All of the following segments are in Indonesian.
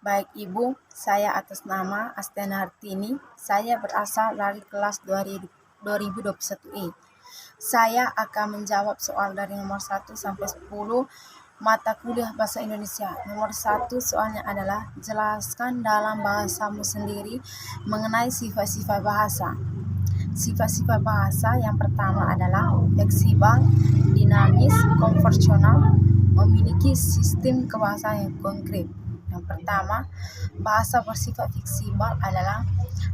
Baik Ibu, saya atas nama Astiana Hartini, saya berasal dari kelas 2021E. Saya akan menjawab soal dari nomor 1 sampai 10 mata kuliah Bahasa Indonesia. Nomor 1 soalnya adalah jelaskan dalam bahasamu sendiri mengenai sifat-sifat bahasa. Sifat-sifat bahasa yang pertama adalah fleksibel, dinamis, konvensional, memiliki sistem kebahasaan yang konkret. Yang pertama, bahasa bersifat fleksibel adalah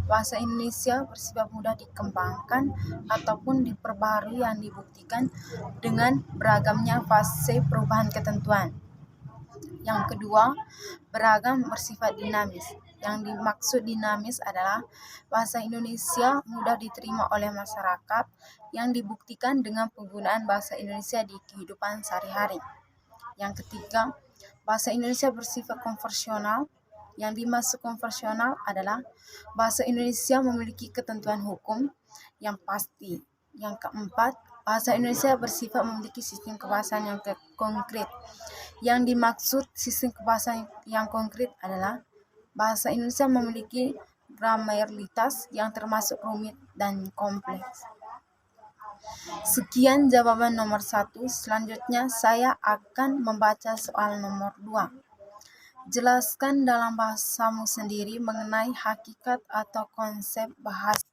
bahasa Indonesia bersifat mudah dikembangkan ataupun diperbaharui yang dibuktikan dengan beragamnya fase perubahan ketentuan. Yang kedua, beragam bersifat dinamis. Yang dimaksud dinamis adalah bahasa Indonesia mudah diterima oleh masyarakat yang dibuktikan dengan penggunaan bahasa Indonesia di kehidupan sehari-hari. Yang ketiga, bahasa Indonesia bersifat konvensional. Yang dimaksud konvensional adalah bahasa Indonesia memiliki ketentuan hukum yang pasti. Yang keempat, bahasa Indonesia bersifat memiliki sistem kebahasaan yang konkret. Yang dimaksud sistem kebahasaan yang konkret adalah bahasa Indonesia memiliki gramarialitas yang termasuk rumit dan kompleks. Sekian jawaban nomor 1. Selanjutnya saya akan membaca soal nomor 2. Jelaskan dalam bahasamu sendiri mengenai hakikat atau konsep bahasa.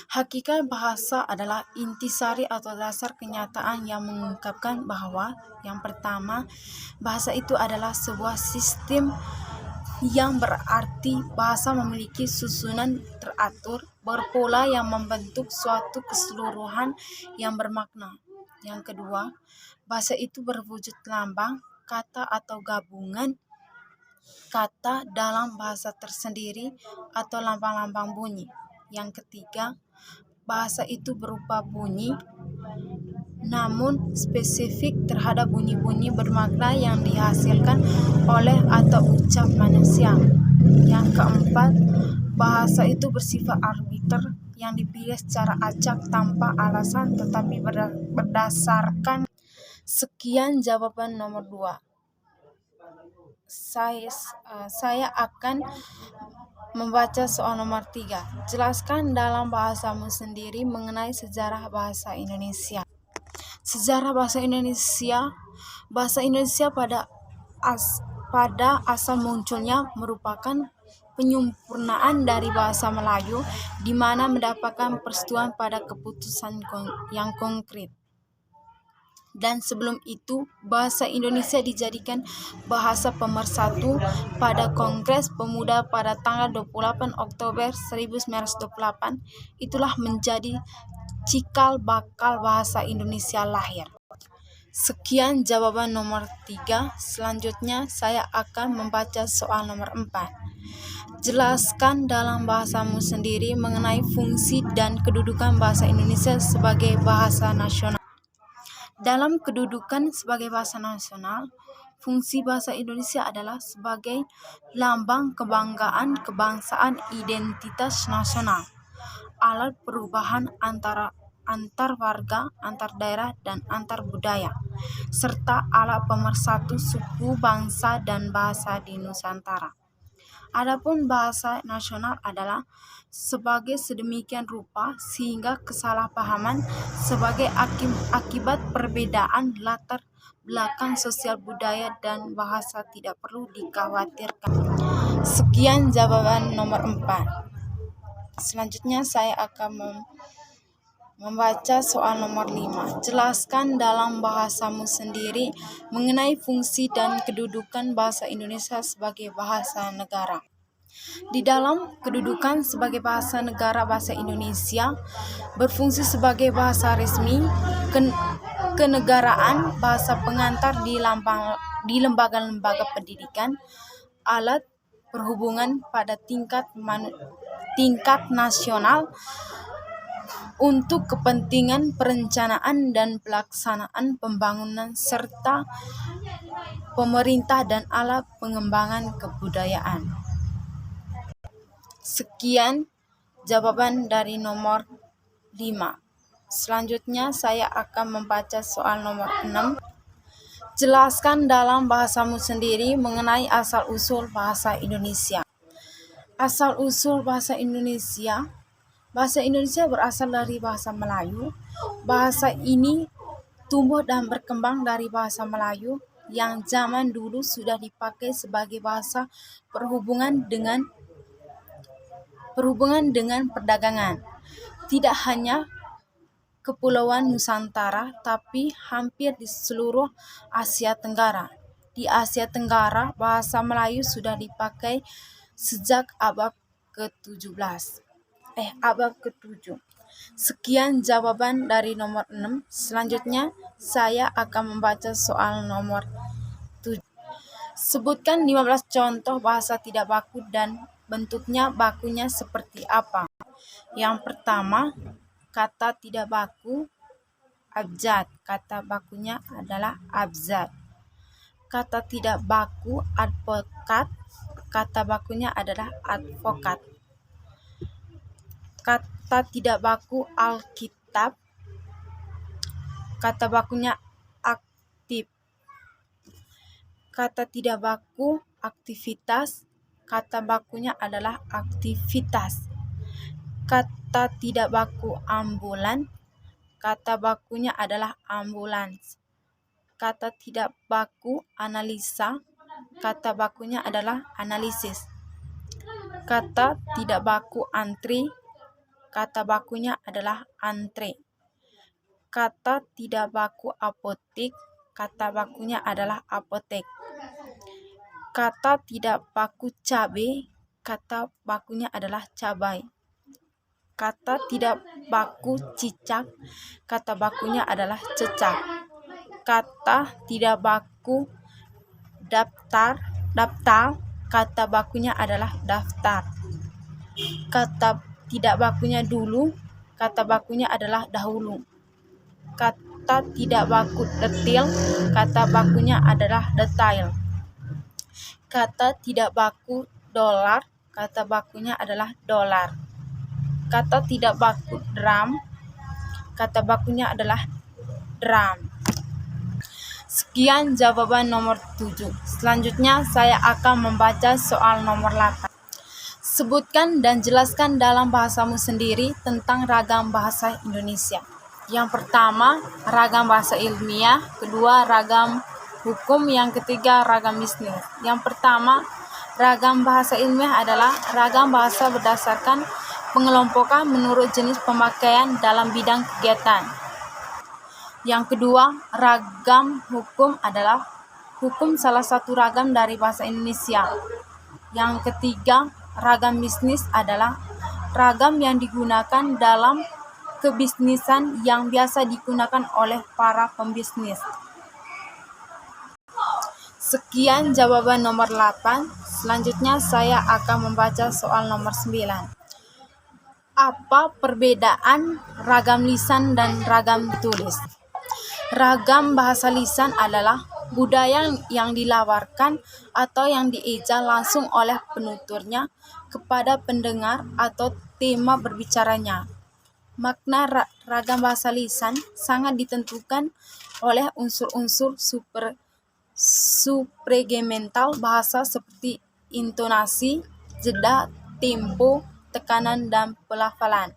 Hakikat bahasa adalah intisari atau dasar kenyataan yang mengungkapkan bahwa yang pertama, bahasa itu adalah sebuah sistem yang berarti bahasa memiliki susunan teratur, berpola yang membentuk suatu keseluruhan yang bermakna. Yang kedua, bahasa itu berwujud lambang, kata atau gabungan kata dalam bahasa tersendiri atau lambang-lambang bunyi. Yang ketiga, bahasa itu berupa bunyi namun spesifik terhadap bunyi-bunyi bermakna yang dihasilkan oleh atau ucap manusia. Yang keempat, bahasa itu bersifat arbiter yang dipilih secara acak tanpa alasan tetapi berdasarkan. Sekian jawaban nomor 2. Saya akan membaca soal nomor 3. Jelaskan dalam bahasamu sendiri mengenai sejarah bahasa Indonesia. Sejarah bahasa Indonesia. Bahasa Indonesia pada asal munculnya merupakan penyempurnaan dari bahasa Melayu di mana mendapatkan persetujuan pada keputusan yang konkret. Dan sebelum itu, bahasa Indonesia dijadikan bahasa pemersatu pada Kongres Pemuda pada tanggal 28 Oktober 1928. Itulah menjadi cikal bakal bahasa Indonesia lahir. Sekian jawaban nomor 3. Selanjutnya saya akan membaca soal nomor 4. Jelaskan dalam bahasamu sendiri mengenai fungsi dan kedudukan bahasa Indonesia sebagai bahasa nasional. Dalam kedudukan sebagai bahasa nasional, fungsi bahasa Indonesia adalah sebagai lambang kebanggaan kebangsaan, identitas nasional, alat perubahan antar warga, antar daerah, dan antar budaya, serta alat pemersatu suku, bangsa, dan bahasa di Nusantara. Adapun bahasa nasional adalah sebagai sedemikian rupa sehingga kesalahpahaman sebagai akibat perbedaan latar belakang sosial budaya dan bahasa tidak perlu dikhawatirkan. Sekian jawaban nomor 4. Selanjutnya saya akan membaca soal nomor 5. Jelaskan dalam bahasamu sendiri mengenai fungsi dan kedudukan bahasa Indonesia sebagai bahasa negara. Di dalam kedudukan sebagai bahasa negara, bahasa Indonesia berfungsi sebagai bahasa resmi kenegaraan, bahasa pengantar di lembaga-lembaga pendidikan, alat perhubungan pada tingkat nasional untuk kepentingan perencanaan dan pelaksanaan pembangunan serta pemerintah dan alat pengembangan kebudayaan. Sekian jawaban dari nomor 5. Selanjutnya saya akan membaca soal nomor 6. Jelaskan dalam bahasamu sendiri mengenai asal-usul bahasa Indonesia. Asal-usul bahasa Indonesia. Bahasa Indonesia berasal dari bahasa Melayu. Bahasa ini tumbuh dan berkembang dari bahasa Melayu yang zaman dulu sudah dipakai sebagai bahasa perhubungan dengan perdagangan. Tidak hanya Kepulauan Nusantara, tapi hampir di seluruh Asia Tenggara. Di Asia Tenggara, bahasa Melayu sudah dipakai sejak abad ke-17. Abad ke-7. Sekian jawaban dari nomor 6. Selanjutnya, saya akan membaca soal nomor 7. Sebutkan 15 contoh bahasa tidak baku dan bentuknya bakunya seperti apa. Yang pertama, kata tidak baku abjad. Kata bakunya adalah abjad. Kata tidak baku advokat. Kata bakunya adalah advokat. Kata tidak baku Alkitab. Kata bakunya aktif. Kata tidak baku aktivitas. Kata bakunya adalah aktivitas. Kata tidak baku ambulan. Kata bakunya adalah ambulans. Kata tidak baku analisa. Kata bakunya adalah analisis. Kata tidak baku antri. Kata bakunya adalah antre. Kata tidak baku apotik. Kata bakunya adalah apotek. Kata tidak baku cabai. Kata bakunya adalah cabai. Kata tidak baku cicak. Kata bakunya adalah cecak. Kata tidak baku daftar. Kata bakunya adalah daftar. Kata tidak bakunya dulu. Kata bakunya adalah dahulu. Kata tidak baku detil. Kata bakunya adalah detail. Kata tidak baku dolar. Kata bakunya adalah dolar. Kata tidak baku drum. Kata bakunya adalah drum. Sekian jawaban nomor 7. Selanjutnya saya akan membaca soal nomor 8. Sebutkan dan jelaskan dalam bahasamu sendiri tentang ragam bahasa Indonesia. Yang pertama, ragam bahasa ilmiah. Kedua, ragam hukum. Yang ketiga, ragam bisnis. Yang pertama, ragam bahasa ilmiah adalah ragam bahasa berdasarkan pengelompokan menurut jenis pemakaian dalam bidang kegiatan. Yang kedua, ragam hukum adalah hukum salah satu ragam dari bahasa Indonesia. Yang ketiga, ragam bisnis adalah ragam yang digunakan dalam kebisnisan yang biasa digunakan oleh para pembisnis. Sekian jawaban nomor 8. Selanjutnya saya akan membaca soal nomor 9. Apa perbedaan ragam lisan dan ragam tulis? Ragam bahasa lisan adalah budaya yang dilawarkan atau yang dieja langsung oleh penuturnya kepada pendengar atau tema berbicaranya. Makna ragam bahasa lisan sangat ditentukan oleh unsur-unsur supragenmental bahasa seperti intonasi, jeda, tempo, tekanan, dan pelafalan.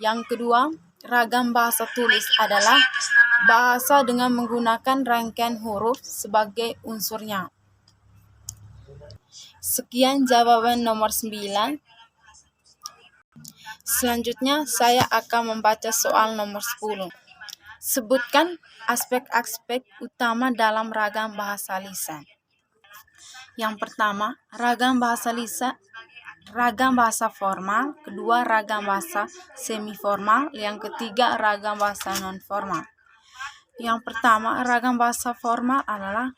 Yang kedua, ragam bahasa tulis adalah bahasa dengan menggunakan rangkaian huruf sebagai unsurnya. Sekian jawaban nomor 9. Selanjutnya saya akan membaca soal nomor 10. Sebutkan aspek-aspek utama dalam ragam bahasa lisan. Yang pertama, ragam bahasa lisan, ragam bahasa formal. Kedua, ragam bahasa semi-formal. Yang ketiga, ragam bahasa non-formal. Yang pertama, ragam bahasa formal adalah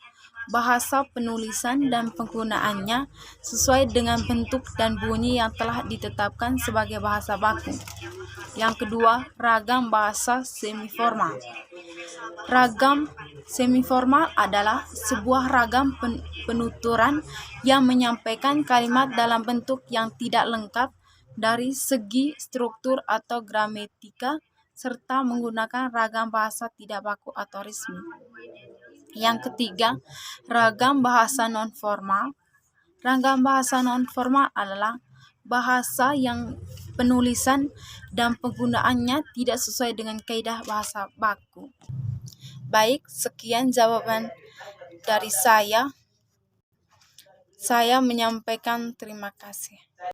bahasa penulisan dan penggunaannya sesuai dengan bentuk dan bunyi yang telah ditetapkan sebagai bahasa baku. Yang kedua, ragam bahasa semi-formal. Ragam semi-formal adalah sebuah ragam penuturan yang menyampaikan kalimat dalam bentuk yang tidak lengkap dari segi struktur atau gramatika serta menggunakan ragam bahasa tidak baku atau resmi. Yang ketiga, ragam bahasa non-formal. Ragam bahasa non-formal adalah bahasa yang penulisan dan penggunaannya tidak sesuai dengan kaidah bahasa baku. Baik, sekian jawaban dari saya. Saya menyampaikan terima kasih.